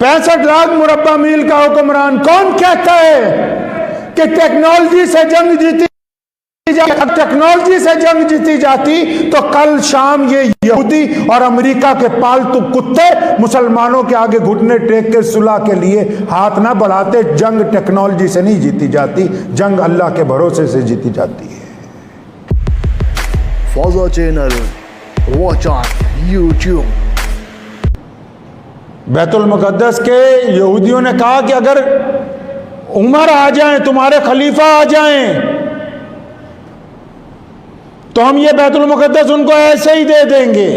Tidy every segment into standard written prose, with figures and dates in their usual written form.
65 लाख मुरब्बा मील का हुक्मरान। कौन कहता है कि टेक्नोलॉजी से जंग जीती, टेक्नोलॉजी से जंग जीती जाती तो कल शाम ये यहूदी और अमेरिका के पालतू कुत्ते मुसलमानों के आगे घुटने टेक के सुलह के लिए हाथ ना बढ़ाते। जंग टेक्नोलॉजी से नहीं जीती जाती, जंग अल्लाह के भरोसे से जीती जाती है। Fauja channel watch on YouTube. बैतुल मुकद्दस के यहूदियों ने कहा कि अगर उमर आ जाएं, तुम्हारे खलीफा आ जाएं, तो हम ये बैतुल मुकद्दस उनको ऐसे ही दे देंगे।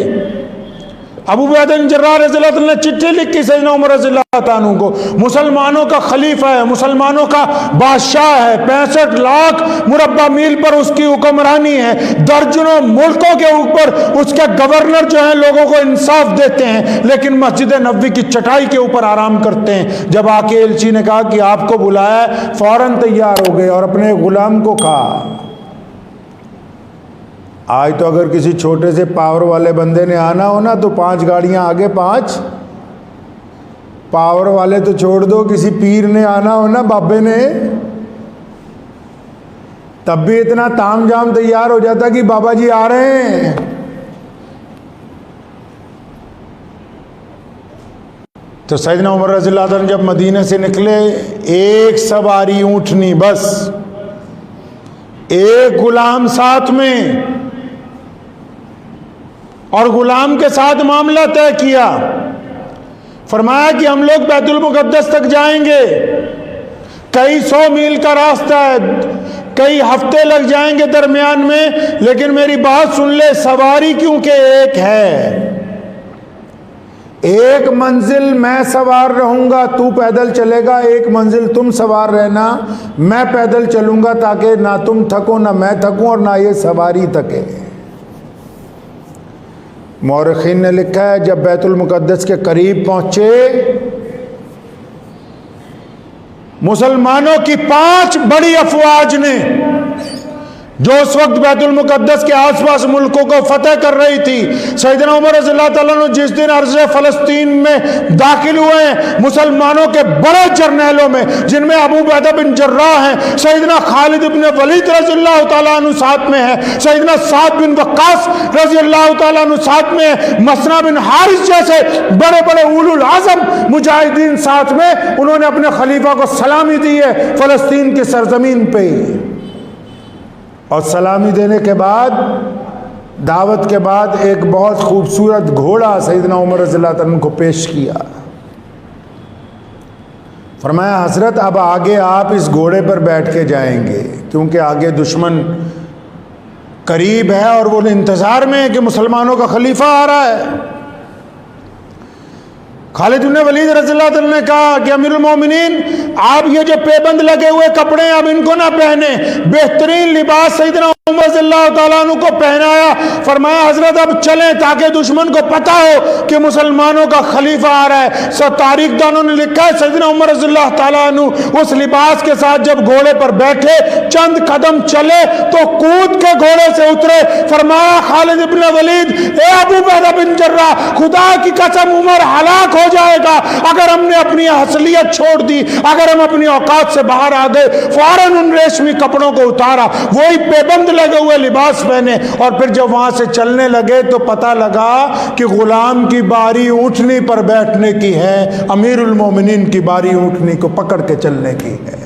अबू उबैदा बिन जर्राह रज़ियल्लाहु अन्हु ने चिट्ठी लिखी सैयदना उमर रज़ियल्लाहु अन्हु को, मुसलमानों का खलीफा है, मुसलमानों का बादशाह है, 65 लाख मुरब्बा मील पर उसकी हुक्मरानी है, दर्जनों मुल्कों के ऊपर उसके गवर्नर जो हैं लोगों को इंसाफ देते हैं, लेकिन मस्जिद नबवी की चटाई के ऊपर आराम करते हैं। जब आके एलची ने कहा कि आपको बुलाया, फौरन तैयार हो गए और अपने गुलाम को कहा। आज तो अगर किसी छोटे से पावर वाले बंदे ने आना हो ना तो 5 गाड़ियां आगे, 5 पावर वाले तो छोड़ दो, किसी पीर ने आना हो ना, बाबे ने, तब भी इतना तामझाम तैयार हो जाता कि बाबा जी आ रहे हैं। तो सैयदना उमर रज़ियल्लाहु अन्हु जब मदीने से निकले, एक सवारी ऊंटनी बस, एक गुलाम साथ में, और गुलाम के साथ मामला तय किया। फरमाया कि हम लोग बैतुल मुकद्दस तक जाएंगे, कई 100 मील का रास्ता है, कई हफ्ते लग जाएंगे दरमियान में, लेकिन मेरी बात सुन ले, सवारी क्योंकि एक है, एक मंजिल मैं सवार रहूंगा, तू पैदल चलेगा, एक मंजिल तुम सवार रहना, मैं पैदल चलूंगा, ताकि ना तुम थको, ना मैं थकूं, और ना ये सवारी थके। मौरखीन ने लिखा है, जब बैतुल मुकद्दस के करीब पहुंचे, मुसलमानों की 5 बड़ी अफवाज ने, जो उस वक्त बैतुल मुकद्दस के आसपास मुल्कों को फतेह कर रही थी, सैयदना उमर रज़ियल्लाहु अन्हु जिस दिन अर्ज़ फ़लस्तीन में दाखिल हुए हैं, मुसलमानों के बड़े जर्नैलों में, जिनमें अबू उबैदा बिन जर्राह हैं, सैयदना खालिद इब्न वलीद रज़ियल्लाहु ताला अन्हु साथ में है, सैयदना साद बिन वक्कास रज़ियल्लाहु ताला अन्हु साथ में है, मसना बिन हारिस जैसे बड़े बड़े उलुल आज़म मुजाहिदीन साथ में, उन्होंने अपने खलीफा को सलामी दी है फ़लस्तीन की सरजमीन पे। और सलामी देने के बाद, दावत के बाद, एक बहुत खूबसूरत घोड़ा सैयदना उमर रज़ियल्लाहु अन्हु को पेश किया। फरमाया, हजरत अब आगे आप इस घोड़े पर बैठ के जाएंगे, क्योंकि आगे दुश्मन करीब है और वो इंतजार में है कि मुसलमानों का खलीफा आ रहा है। खालिद इब्न वलीद रज़ियल्लाहु अन्हु ने कहा कि अमीरुल मोमिनीन, आप ये जो पेबंद लगे हुए कपड़े हैं, अब इनको ना पहने, बेहतरीन लिबास सैयदना उमर रज़ियल्लाहु ताला अन्हु को पहनाया। फरमाया, हजरत अब चलें ताकि दुश्मन को पता हो कि मुसलमानों का खलीफा आ रहा है। सब तारीख दानों ने लिखा है, सैयदना उमर रज़ियल्लाहु ताला अन्हु उस लिबास के साथ जब घोड़े पर बैठे, चंद कदम चले तो कूद के घोड़े से उतरे। फरमाया, खालिद इब्न वलीद, ए अबू उबैदा बिन जर्राह, खुदा की कसम उमर हलाक हो जाएगा अगर हमने अपनी असलियत छोड़ दी, अगर हम अपनी औकात से बाहर आ गए। फौरन उन रेशमी कपड़ों को उतारा, वही पेबंद लगे हुए लिबास पहने, और फिर जब वहां से चलने लगे तो पता लगा कि गुलाम की बारी ऊंटनी पर बैठने की है, अमीरुल मोमिनीन की बारी ऊंटनी को पकड़ के चलने की है।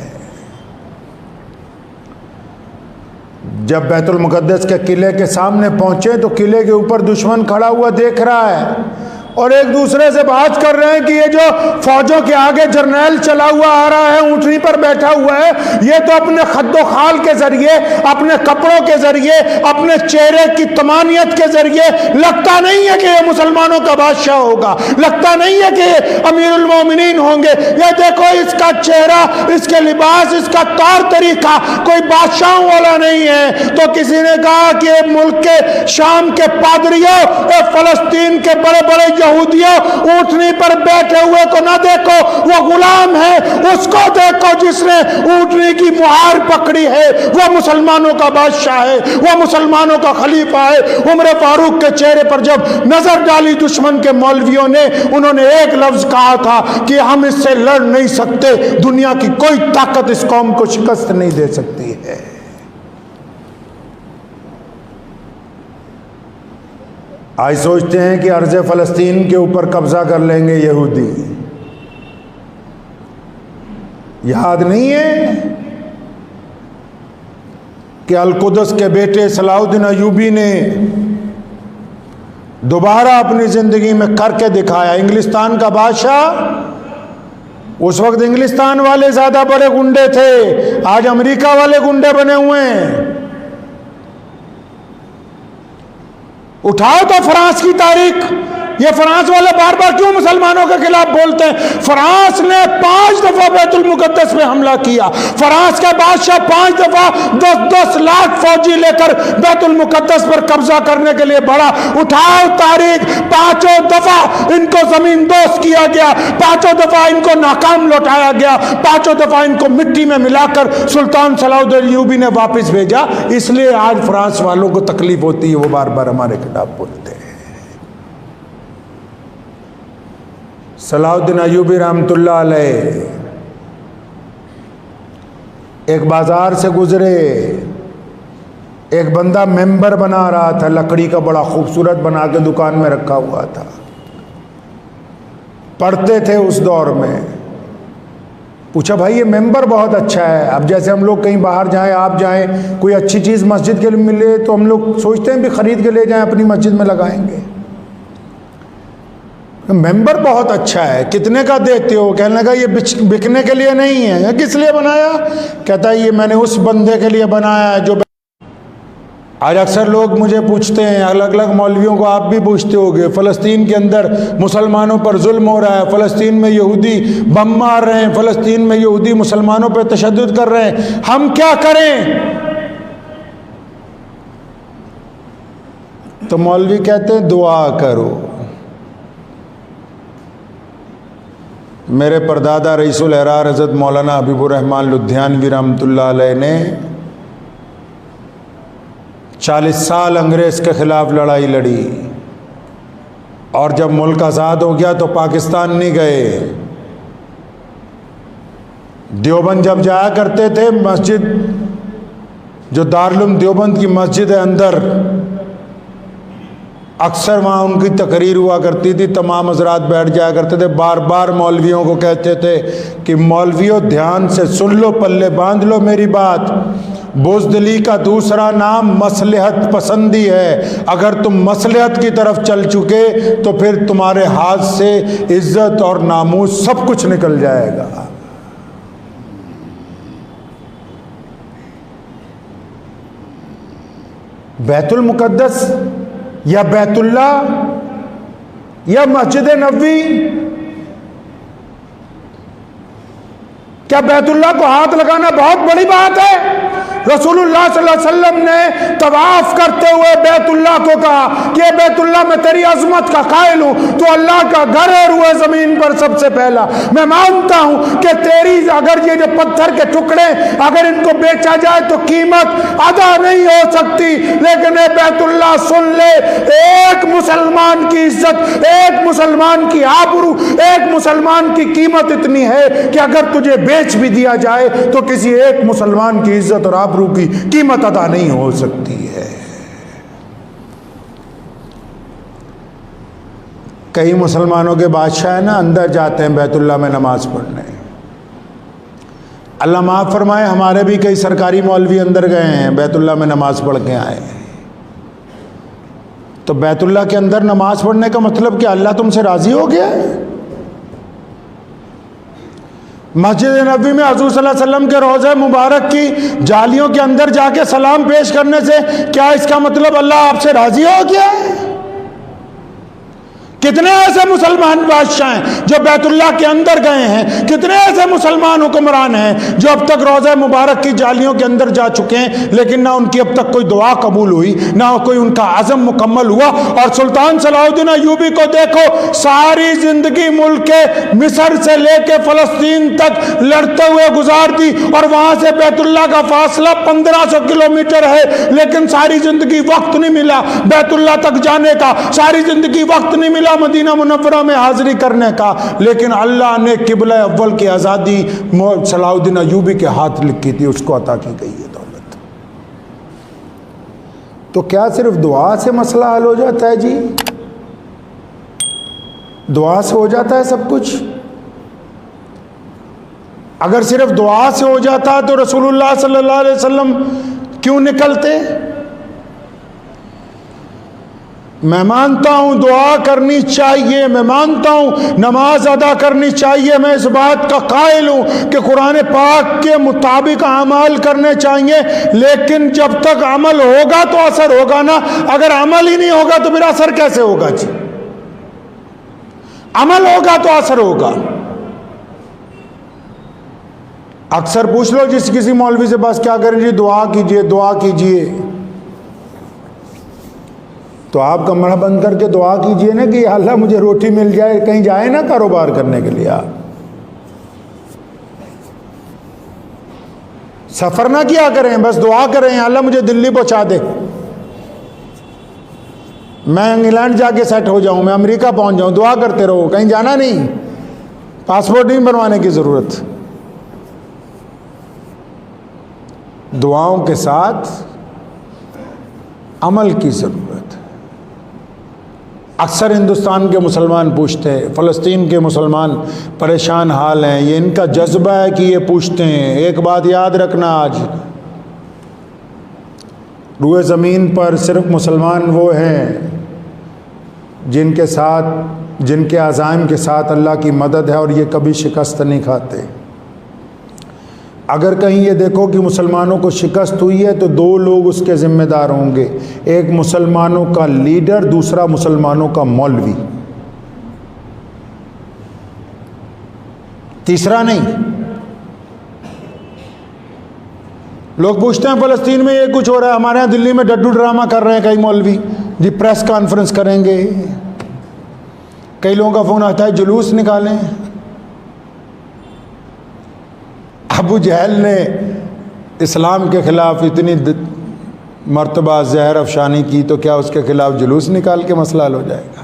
जब बैतुल मुकद्दस के किले के सामने पहुंचे तो किले के ऊपर दुश्मन खड़ा हुआ देख रहा है और एक दूसरे से बात कर रहे हैं कि ये जो फौजों के आगे जर्नैल चला हुआ आ रहा है, ऊंटनी पर बैठा हुआ है, ये तो अपने खद्दो खाल के जरिए, अपने कपड़ों के जरिए, अपने चेहरे की तमानियत के जरिए लगता नहीं है कि ये मुसलमानों का बादशाह होगा, लगता नहीं है कि ये अमीरुल मोमिनीन होंगे। ये देखो इसका चेहरा, इसके लिबास, इसका तौर तरीका कोई बादशाहों वाला नहीं है। तो किसी ने कहा कि मुल्क के शाम के पादरियों और फलस्तीन के बड़े बड़े यहूदियों, ऊँटनी पर बैठे हुए को ना देखो, वो गुलाम है, उसको देखो जिसने ऊँटनी की मुहार पकड़ी है, वो मुसलमानों का बादशाह है, वो मुसलमानों का खलीफा है। उमर फारूक के चेहरे पर जब नजर डाली दुश्मन के मौलवियों ने, उन्होंने एक लफ्ज कहा था कि हम इससे लड़ नहीं सकते, दुनिया की कोई ताकत इस कौम को शिकस्त नहीं दे सकती है। आज सोचते हैं कि अर्ज़ फ़लस्तीन के ऊपर कब्जा कर लेंगे यहूदी। याद नहीं है कि अल-कुदस के बेटे सलाहुद्दीन अय्यूबी ने दोबारा अपनी जिंदगी में करके दिखाया। इंग्लिस्तान का बादशाह, उस वक्त इंग्लिस्तान वाले ज्यादा बड़े गुंडे थे, आज अमेरिका वाले गुंडे बने हुए हैं। उठाओ तो फ्रांस की तारीख, ये फ्रांस वाले बार बार क्यों मुसलमानों के खिलाफ बोलते हैं? फ्रांस ने 5 दफा बैतुल मुकद्दस पे हमला किया। फ्रांस का बादशाह 5 दफा 10-10 लाख फौजी लेकर बैतुल मुकद्दस पर कब्जा करने के लिए बढ़ा। उठाओ तारीख, 5 दफा इनको जमीन दोस्त किया गया, 5 दफा इनको नाकाम लौटाया गया, 5 दफा इनको मिट्टी में मिलाकर सुल्तान सलाहुद्दीन अय्यूबी ने वापस भेजा। इसलिए आज फ्रांस वालों को तकलीफ होती है, वो बार बार हमारे खिलाफ बोलते हैं। सलाहुद्दीन अय्यूबी रहमतुल्लाह अलैह एक बाजार से गुजरे, एक बंदा मेंबर बना रहा था, लकड़ी का बड़ा खूबसूरत बना के दुकान में रखा हुआ था। पढ़ते थे उस दौर में। पूछा भाई ये मेंबर बहुत अच्छा है। अब जैसे हम लोग कहीं बाहर जाएं, आप जाएं, कोई अच्छी चीज़ मस्जिद के लिए मिले तो हम लोग सोचते हैं भी खरीद के ले जाएं, अपनी मस्जिद में लगाएंगे। मेंबर बहुत अच्छा है, कितने का देते हो? कहने लगा ये बिकने के लिए नहीं है। किस लिए बनाया? कहता है ये मैंने उस बंदे के लिए बनाया है जो। आज अक्सर लोग मुझे पूछते हैं, अलग अलग मौलवियों को आप भी पूछते होंगे, फ़लस्तीन के अंदर मुसलमानों पर जुल्म हो रहा है, फ़लस्तीन में यहूदी बम मार रहे हैं, फ़लस्तीन में यहूदी मुसलमानों पर तशद्दुद कर रहे हैं, हम क्या करें? तो मौलवी कहते हैं दुआ करो। मेरे परदादा रईसुल अहरार हज़रत मौलाना हबीबुर रहमान लुधियानवी रहमतुल्लाह अलैह ने 40 साल अंग्रेज़ के ख़िलाफ़ लड़ाई लड़ी, और जब मुल्क आज़ाद हो गया तो पाकिस्तान नहीं गए। देवबंद जब जाया करते थे, मस्जिद जो दारुल देवबंद की मस्जिद है अंदर, अक्सर वहाँ उनकी तकरीर हुआ करती थी, तमाम हज़रात बैठ जाया करते थे। बार बार मौलवियों को कहते थे कि मौलवियों ध्यान से सुन लो, पल्ले बांध लो मेरी बात। बुज़दिली का दूसरा नाम मसलहत पसंदी है। अगर तुम मसलहत की तरफ चल चुके तो फिर तुम्हारे हाथ से इज्जत और नामूस सब कुछ निकल जाएगा। बैतुल मुकद्दस या बैतुल्ला या मस्जिद नबवी, क्या बैतुल्ला को हाथ लगाना बहुत बड़ी बात है? रसूलुल्लाह सल्लल्लाहु अलैहि वसल्लम ने तवाफ करते हुए बैतुल्ला को कहा कि बैतुल्ला मैं तेरी अजमत का कायल हूँ, तो अल्लाह का घर है रुए ज़मीन पर सबसे पहला। मैं मानता हूँ कि तेरी अगर ये जो पत्थर के टुकड़े अगर इनको बेचा जाए तो कीमत अदा नहीं हो सकती, लेकिन बैतुल्ला सुन ले, एक मुसलमान की इज्जत, एक मुसलमान की आबरू, एक मुसलमान की कीमत इतनी है कि अगर तुझे बेच भी दिया जाए तो किसी एक मुसलमान की इज्जत और आबरू की कीमत अदा नहीं हो सकती है। कई मुसलमानों के बादशाह है ना, अंदर जाते हैं बैतुल्ला में नमाज पढ़ने। अल्लाह माफ़ फरमाए, हमारे भी कई सरकारी मौलवी अंदर गए हैं, बैतुल्ला में नमाज पढ़ के आए। तो बैतुल्ला के अंदर नमाज पढ़ने का मतलब क्या अल्लाह तुमसे राजी हो गया है? मस्जिद नबी में हुज़ूर सल्लल्लाहु अलैहि वसल्लम के रोज़े मुबारक की जालियों के अंदर जाके सलाम पेश करने से क्या इसका मतलब अल्लाह आपसे राजी हो गया है? कितने ऐसे मुसलमान बादशाह हैं जो बैतुल्लाह के अंदर गए हैं, कितने ऐसे मुसलमान हुक्मरान हैं जो अब तक रोज़ा मुबारक की जालियों के अंदर जा चुके हैं, लेकिन ना उनकी अब तक कोई दुआ कबूल हुई, ना कोई उनका आज़म मुकम्मल हुआ। और सुल्तान सलाहुद्दीन अय्यूबी को देखो, सारी जिंदगी मुल्क के मिस्र से लेके फ़लस्तीन तक लड़ते हुए गुजार दी, और वहां से बैतुल्लाह का फासला 1500 किलोमीटर है, लेकिन सारी जिंदगी वक्त नहीं मिला बैतुल्लाह तक जाने का, सारी जिंदगी वक्त नहीं मिला मदीना मुनव्वरा में हाजिरी करने का। लेकिन अल्लाह ने किबला अव्वल की आज़ादी सलाहुद्दीन अय्यूबी के हाथ लिखी थी, उसको अता की गई है दौलत। तो क्या सिर्फ दुआ से मसला हल हो जाता है जी? दुआ से हो जाता है सब कुछ? अगर सिर्फ दुआ से हो जाता तो रसूलुल्लाह सल्लल्लाहु अलैहि वसल्लम क्यों निकलते? मैं मानता हूं दुआ करनी चाहिए, मैं मानता हूं नमाज अदा करनी चाहिए, मैं इस बात का कायल हूं कि कुरान पाक के मुताबिक अमाल करने चाहिए, लेकिन जब तक अमल होगा तो असर होगा ना। अगर अमल ही नहीं होगा तो फिर असर कैसे होगा जी? अमल होगा तो असर होगा। अक्सर पूछ लो जिस किसी मौलवी से, बस क्या करें जी? दुआ कीजिए, दुआ कीजिए। तो आप कमरा बंद करके दुआ कीजिए ना कि अल्लाह मुझे रोटी मिल जाए, कहीं जाए ना कारोबार करने के लिए। आप सफर ना किया करें, बस दुआ करें अल्लाह मुझे दिल्ली पहुंचा दे, मैं इंग्लैंड जाके सेट हो जाऊं, मैं अमेरिका पहुंच जाऊं। दुआ करते रहो, कहीं जाना नहीं, पासपोर्ट नहीं बनवाने की जरूरत। दुआओं के साथ अमल की जरूरत है। अक्सर हिंदुस्तान के मुसलमान पूछते हैं, फ़लस्तीन के मुसलमान परेशान हाल हैं, ये इनका जज्बा है कि ये पूछते हैं। एक बात याद रखना, आज रूए ज़मीन पर सिर्फ मुसलमान वो हैं जिनके साथ, जिनके अज़ाइम के साथ अल्लाह की मदद है और ये कभी शिकस्त नहीं खाते। अगर कहीं ये देखो कि मुसलमानों को शिकस्त हुई है तो दो लोग उसके ज़िम्मेदार होंगे, एक मुसलमानों का लीडर, दूसरा मुसलमानों का मौलवी, तीसरा नहीं। लोग पूछते हैं फ़लस्तीन में ये कुछ हो रहा है, हमारे यहाँ दिल्ली में डड्डू ड्रामा कर रहे हैं कई मौलवी जी, प्रेस कॉन्फ्रेंस करेंगे, कई लोगों का फ़ोन आता है जुलूस निकालें। अबू जहल ने इस्लाम के ख़िलाफ़ इतनी मर्तबा जहर अफशानी की, तो क्या उसके ख़िलाफ़ जुलूस निकाल के मसला हल हो जाएगा?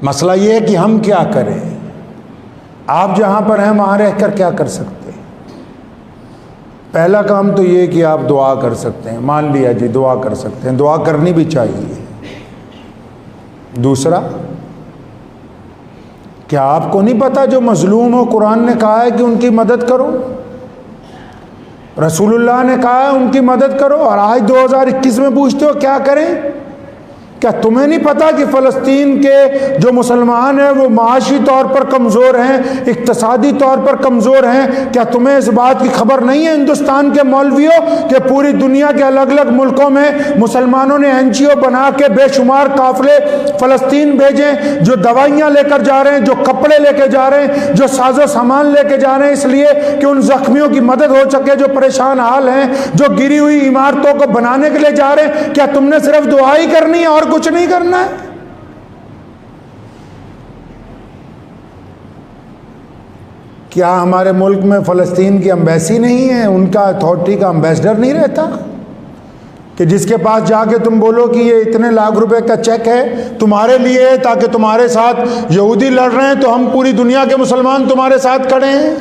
मसला ये है कि हम क्या करें। आप जहाँ पर हैं वहाँ रहकर क्या कर सकते हैं? पहला काम तो ये कि आप दुआ कर सकते हैं, मान लिया जी दुआ कर सकते हैं, दुआ करनी भी चाहिए। दूसरा, क्या आपको नहीं पता जो मजलूम हो, कुरान ने कहा है कि उनकी मदद करो, रसूलुल्लाह ने कहा है उनकी मदद करो, और आज 2021 में पूछते हो क्या करें? क्या तुम्हें नहीं पता कि फ़लस्तीन के जो मुसलमान हैं वो माशी तौर पर कमज़ोर हैं, इक़्तिसादी तौर पर कमज़ोर हैं? क्या तुम्हें इस बात की खबर नहीं है हिंदुस्तान के मौलवियों कि पूरी दुनिया के अलग अलग मुल्कों में मुसलमानों ने NGO बना के बेशुमार काफ़िले फ़लस्तीन भेजें, जो दवाइयाँ लेकर जा रहे हैं, जो कपड़े लेके जा रहे हैं, जो साजो सामान लेके जा रहे हैं, इसलिए कि उन ज़ख्मियों की मदद हो सके जो परेशान हाल हैं, जो गिरी हुई इमारतों को बनाने के लिए जा रहे हैं। क्या तुमने सिर्फ दुआ ही करनी है और कुछ नहीं करना है? क्या हमारे मुल्क में फ़लस्तीन की एम्बेसी नहीं है, उनका अथॉरिटी का एम्बेसडर नहीं रहता कि जिसके पास जाके तुम बोलो कि ये इतने लाख रुपए का चेक है तुम्हारे लिए, ताकि तुम्हारे साथ यहूदी लड़ रहे हैं तो हम पूरी दुनिया के मुसलमान तुम्हारे साथ खड़े हैं?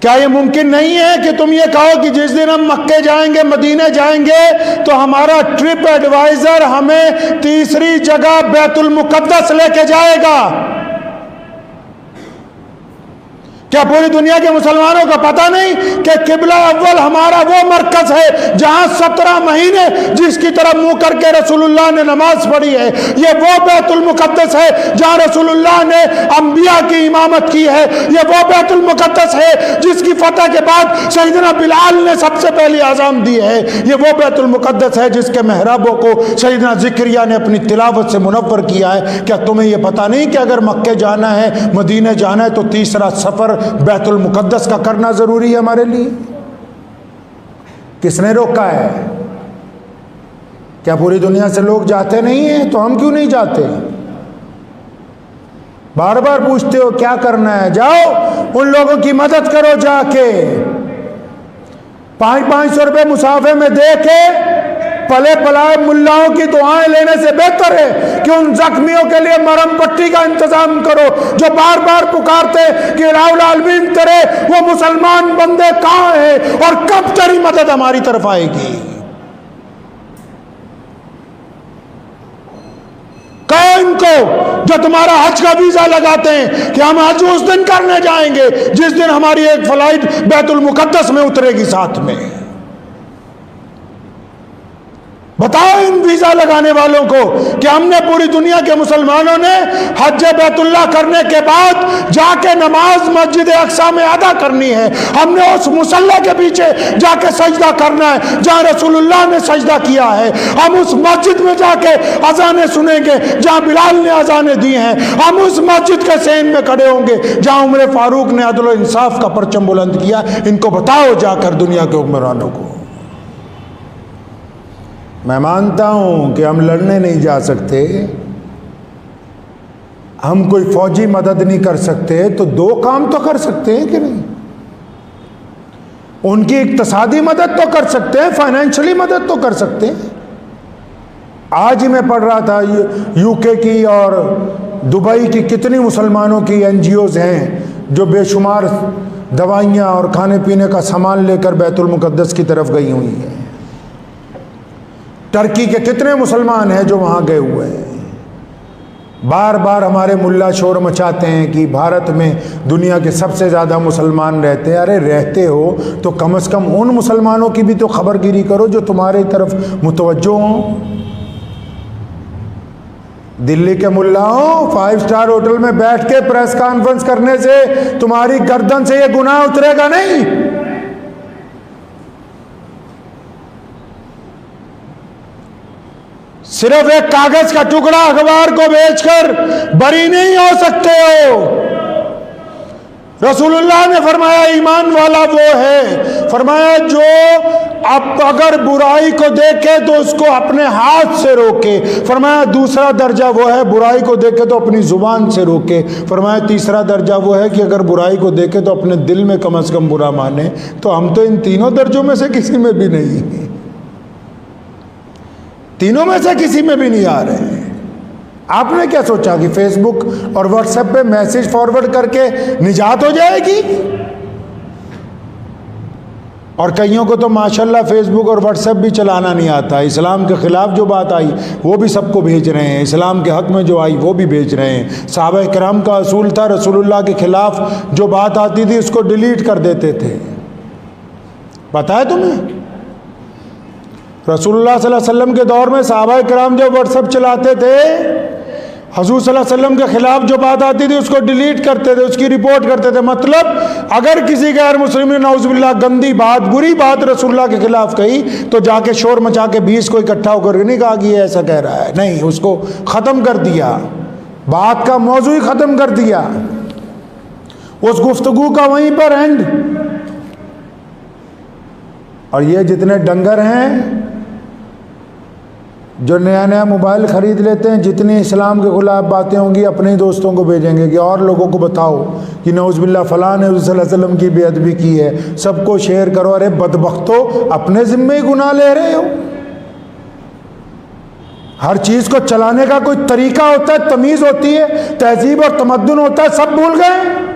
क्या ये मुमकिन नहीं है कि तुम ये कहो कि जिस दिन हम मक्के जाएंगे, मदीने जाएंगे, तो हमारा ट्रिप एडवाइजर हमें तीसरी जगह बैतुल मुकद्दस लेके जाएगा? क्या पूरी दुनिया के मुसलमानों को पता नहीं कि किबला अव्वल हमारा वो मरकज है जहां 17 महीने जिसकी तरफ मुंह करके रसूलुल्लाह ने नमाज पढ़ी है। ये वो बैतुल मुकद्दस है जहां रसूलुल्लाह ने अंबिया की इमामत की है। ये वो बैतुल मुकद्दस है जिसकी फतह के बाद सैयदना बिलाल ने सबसे पहली आज़ान दी है। ये वो बैतुल मुकद्दस है जिसके मेहराबों को सैयदना ज़िक्रिया ने अपनी तिलावत से मुनव्वर किया है। क्या तुम्हें ये पता नहीं कि अगर मक्के जाना है, मदीने जाना है, तो तीसरा सफ़र बैतुल मुकद्दस का करना जरूरी है हमारे लिए? किसने रोका है? क्या पूरी दुनिया से लोग जाते नहीं हैं? तो हम क्यों नहीं जाते? बार बार पूछते हो क्या करना है, जाओ उन लोगों की मदद करो, जाके 500-500 रुपए मुसाफे में दे के पले पलाए मुल्लाओं की दुआएं लेने से बेहतर है कि उन जख्मियों के लिए मरहम पट्टी का इंतजाम करो जो बार बार पुकारते कि राउल आलमीन तेरे वो मुसलमान बंदे कहां हैं और कब तेरी मदद हमारी तरफ आएगी। कहो इनको जो तुम्हारा हज का वीजा लगाते हैं कि हम हज उस दिन करने जाएंगे जिस दिन हमारी एक फ्लाइट बैतुल मुकद्दस में उतरेगी साथ में। बताओ इन वीजा लगाने वालों को कि हमने पूरी दुनिया के मुसलमानों ने हज बैतुल्लाह करने के बाद जाके नमाज मस्जिद अक्सा में अदा करनी है। हमने उस मुसल्ला के पीछे जाके सजदा करना है जहां रसूलुल्लाह ने सजदा किया है। हम उस मस्जिद में जाके अजानें सुनेंगे जहां बिलाल ने अजानें दी हैं। हम उस मस्जिद के सेन में खड़े होंगे जहां उमर फारूक ने अदल व इंसाफ का परचम बुलंद किया। इनको बताओ जाकर दुनिया के हुक्मरानों को। मैं मानता हूं कि हम लड़ने नहीं जा सकते, हम कोई फौजी मदद नहीं कर सकते, तो दो काम तो कर सकते हैं कि नहीं? उनकी इक्तिसादी मदद तो कर सकते हैं, फाइनेंशियली मदद तो कर सकते हैं। आज ही मैं पढ़ रहा था यूके की और दुबई की कितनी मुसलमानों की एनजीओज हैं जो बेशुमार दवाइयाँ और खाने पीने का सामान लेकर बैतुल मुकद्दस की तरफ गई हुई हैं। टर्की के कितने मुसलमान हैं जो वहाँ गए हुए हैं। बार बार हमारे मुल्ला शोर मचाते हैं कि भारत में दुनिया के सबसे ज़्यादा मुसलमान रहते हैं। अरे रहते हो तो कम से कम उन मुसलमानों की भी तो खबरगिरी करो जो तुम्हारी तरफ मुतवज्जो हों। दिल्ली के मुल्लाओं 5 स्टार होटल में बैठ के प्रेस कॉन्फ्रेंस करने से तुम्हारी गर्दन से ये गुनाह उतरेगा नहीं। सिर्फ एक कागज का टुकड़ा अखबार को बेचकर बरी नहीं हो सकते हो। रसूलुल्लाह ने फरमाया ईमान वाला वो है, फरमाया जो अब अगर बुराई को देखे तो उसको अपने हाथ से रोके। फरमाया दूसरा दर्जा वो है बुराई को देखे तो अपनी जुबान से रोके। फरमाया तीसरा दर्जा वो है कि अगर बुराई को देखे तो अपने दिल में कम से कम बुरा माने। तो हम तो इन तीनों दर्जों में से किसी में भी नहीं, तीनों में से किसी में भी नहीं आ रहे हैं। आपने क्या सोचा कि फेसबुक और व्हाट्सएप पे मैसेज फॉरवर्ड करके निजात हो जाएगी? और कईयों को तो माशाल्लाह फेसबुक और व्हाट्सएप भी चलाना नहीं आता। इस्लाम के खिलाफ जो बात आई वो भी सबको भेज रहे हैं, इस्लाम के हक में जो आई वो भी भेज रहे हैं। सहाबा किराम का असूल था रसूलुल्लाह के खिलाफ जो बात आती थी उसको डिलीट कर देते थे। पता है तुम्हें? रसूलुल्लाह सल्लल्लाहु अलैहि वसल्लम के दौर में सहाबा किराम जब व्हाट्सएप चलाते थे, हुजूर सल्लल्लाहु अलैहि वसल्लम के खिलाफ जो बात आती थी उसको डिलीट करते थे, उसकी रिपोर्ट करते थे। मतलब अगर किसी गैर मुस्लिम ने नाउज़ुबिल्लाह गंदी बात, बुरी बात रसूलुल्लाह के खिलाफ कही तो जाके शोर मचा के 20 को इकट्ठा होकर नहीं कहा कि ये ऐसा कह रहा है, नहीं, उसको ख़त्म कर दिया, बात का मौजू ही ख़त्म कर दिया, उस गुफ्तगू का वहीं पर एंड। और ये जितने डंगर हैं जो नया नया मोबाइल ख़रीद लेते हैं, जितनी इस्लाम के खिलाफ बातें होंगी अपने ही दोस्तों को भेजेंगे कि और लोगों को बताओ कि नौज़ुबिल्लाह फ़लाँ ने सल्लल्लाहु अलैहि वसल्लम की बेअदबी की है, सबको शेयर करो। अरे बदबख्तो, अपने ज़िम्मे ही गुनाह ले रहे हो। हर चीज़ को चलाने का कोई तरीका होता है, तमीज़ होती है, तहजीब और तमद्दुन होता है, सब भूल गए।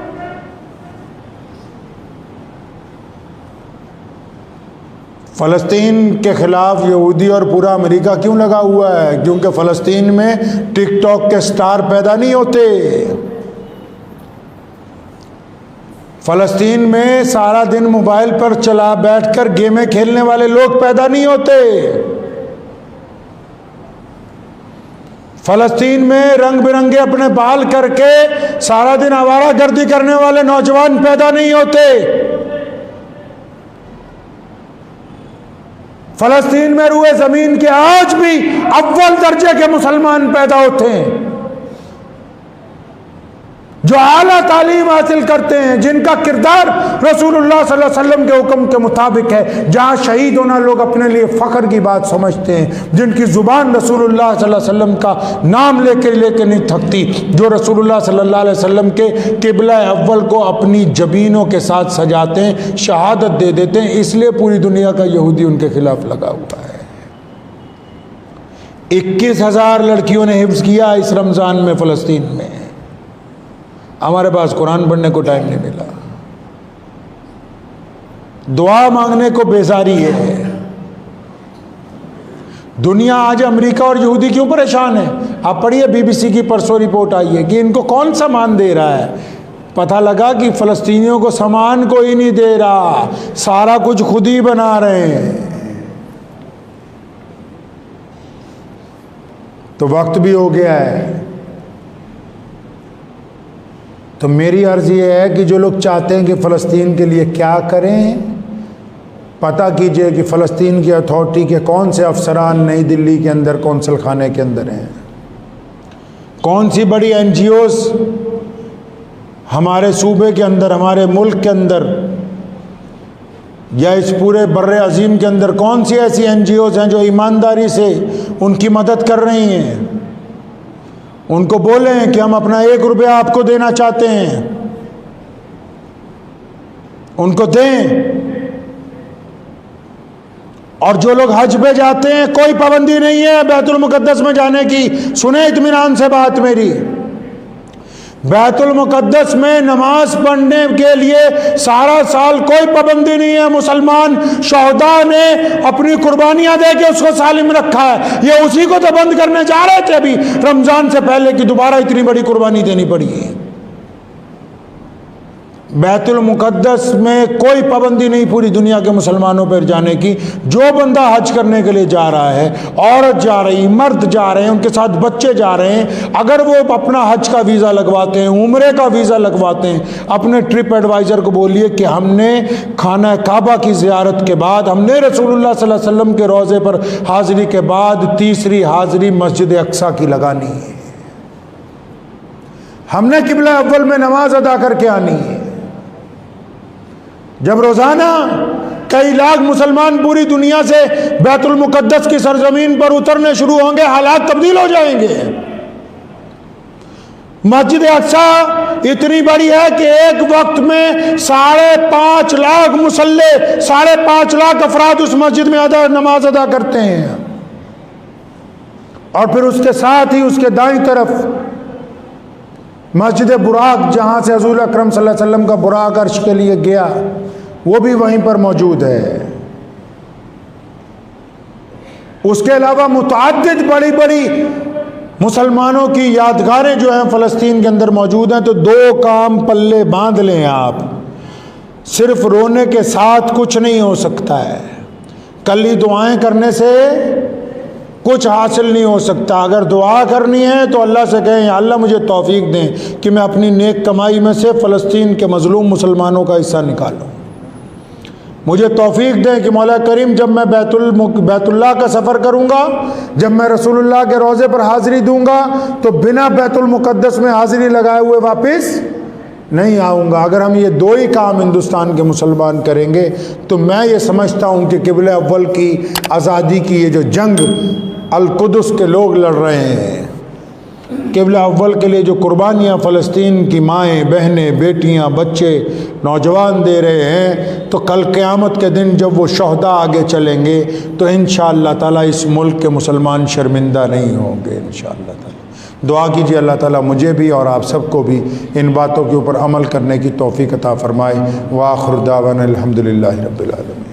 फ़लस्तीन के ख़िलाफ़ यहूदी और पूरा अमेरिका क्यों लगा हुआ है? क्योंकि फ़लस्तीन में टिकटॉक के स्टार पैदा नहीं होते। फ़लस्तीन में सारा दिन मोबाइल पर चला बैठकर गेमें खेलने वाले लोग पैदा नहीं होते। फ़लस्तीन में रंग बिरंगे अपने बाल करके सारा दिन आवारागर्दी करने वाले नौजवान पैदा नहीं होते। फ़लस्तीन में रुए ज़मीन के आज भी अव्वल दर्जे के मुसलमान पैदा होते हैं, जो आला तालीम हासिल करते हैं, जिनका किरदार रसूलुल्लाह सल्लल्लाहु अलैहि वसल्लम के हुक्म के मुताबिक है, जहाँ शहीद होना लोग अपने लिए फ़ख्र की बात समझते हैं, जिनकी ज़ुबान रसूलुल्लाह सल्लल्लाहु अलैहि वसल्लम का नाम लेके नहीं थकती, जो रसूलुल्लाह सल्लल्लाहु अलैहि वसल्लम के किबला अव्वल को अपनी जबीनों के साथ सजाते हैं, शहादत दे देते हैं। इसलिए पूरी दुनिया का यहूदी उनके खिलाफ लगा हुआ है। 21,000 लड़कियों ने हिफ्ज़ किया इस रमज़ान में फ़लस्तीन में। हमारे पास कुरान पढ़ने को टाइम नहीं मिला, दुआ मांगने को बेजारी है। दुनिया आज अमेरिका और यहूदी क्यों परेशान है? आप पढ़िए, बीबीसी की परसों रिपोर्ट आई है कि इनको कौन सामान दे रहा है। पता लगा कि फ़लस्तीनियों को सामान कोई नहीं दे रहा, सारा कुछ खुद ही बना रहे हैं। तो वक्त भी हो गया है। तो मेरी अर्ज़ ये है कि जो लोग चाहते हैं कि फ़लस्तीन के लिए क्या करें, पता कीजिए कि फ़लस्तीन की अथॉरिटी के कौन से अफसरान नई दिल्ली के अंदर कौंसल खाने के अंदर हैं, कौन सी बड़ी NGOs हमारे सूबे के अंदर, हमारे मुल्क के अंदर या इस पूरे बर्रे अजीम के अंदर कौन सी ऐसी NGOs हैं जो ईमानदारी से उनकी मदद कर रही हैं। उनको बोलें कि हम अपना 1 रुपया आपको देना चाहते हैं, उनको दें। और जो लोग हज पे जाते हैं, कोई पाबंदी नहीं है बैतुल मुकद्दस में जाने की। सुने इत्मीनान से बात मेरी, बैतुल मुकद्दस में नमाज पढ़ने के लिए सारा साल कोई पाबंदी नहीं है। मुसलमान शहदा ने अपनी कुर्बानियां दे के उसको सालिम रखा है। ये उसी को तो बंद करने जा रहे थे अभी रमजान से पहले कि दोबारा इतनी बड़ी कुर्बानी देनी पड़ी है। बैतुल मुकद्दस में कोई पाबंदी नहीं पूरी दुनिया के मुसलमानों पर जाने की। जो बंदा हज करने के लिए जा रहा है, औरत जा रही, मर्द जा रहे हैं, उनके साथ बच्चे जा रहे हैं, अगर वो अपना हज का वीज़ा लगवाते हैं, उम्रे का वीज़ा लगवाते हैं, अपने ट्रिप एडवाइज़र को बोलिए कि हमने खाना काबा की ज़ियारत के बाद, हमने रसूलुल्लाह सल्लल्लाहु अलैहि वसल्लम के रोज़े पर हाज़िरी के बाद तीसरी हाज़िरी मस्जिद अक्सा की लगानी है। हमने किबला अव्वल में नमाज अदा करके आनी है। जब रोज़ाना कई लाख मुसलमान पूरी दुनिया से बैतुल मुकद्दस की सरजमीन पर उतरने शुरू होंगे, हालात तब्दील हो जाएंगे। मस्जिद अक्सा इतनी बड़ी है कि एक वक्त में 5.5 लाख मुसल्ले, 5.5 लाख अफराद उस मस्जिद में नमाज अदा करते हैं। और फिर उसके साथ ही उसके दाईं तरफ मस्जिद बुराक, जहाँ से हज़ूर अकरम सल्लल्लाहु अलैहि वसल्लम का बुराक अर्श के लिए गया, वो भी वहीं पर मौजूद है। उसके अलावा मुतअद्दिद बड़ी बड़ी मुसलमानों की यादगारें जो हैं फ़लस्तीन के अंदर मौजूद हैं। तो 2 काम पल्ले बांध लें आप, सिर्फ रोने के साथ कुछ नहीं हो सकता है। कली दुआएं करने से कुछ हासिल नहीं हो सकता। अगर दुआ करनी है तो अल्लाह से कहें, अल्लाह मुझे तौफीक दें कि मैं अपनी नेक कमाई में से फ़लस्तीन के मज़लूम मुसलमानों का हिस्सा निकालूं। मुझे तौफीक दें कि मौला करीम, जब मैं बैतुल्लाह का सफ़र करूँगा, जब मैं रसूलुल्लाह के रोज़े पर हाज़िरी दूँगा, तो बिना बैतुल मुक़द्दस में हाज़िरी लगाए हुए वापस नहीं आऊँगा। अगर हम ये 2 ही काम हिंदुस्तान के मुसलमान करेंगे तो मैं ये समझता हूँ कि किबला अव्वल की आज़ादी की ये जो जंग अल-कुदस के लोग लड़ रहे हैं, किबला अव्वल के लिए जो कुर्बानियाँ फ़लस्तीन की माएँ, बहनें, बेटियाँ, बच्चे, नौजवान दे रहे हैं, तो कल क़यामत के दिन जब वो शहदा आगे चलेंगे तो इंशाअल्लाह ताला इस मुल्क के मुसलमान शर्मिंदा नहीं होंगे इंशाअल्लाह ताला। दुआ कीजिए अल्लाह ताला मुझे भी और आप सबको भी इन बातों के ऊपर अमल करने की तौफ़ीक़ अता फ़रमाए। व आख़िर दावाना अल्हम्दुलिल्लाहि रब्बिल आलमीन।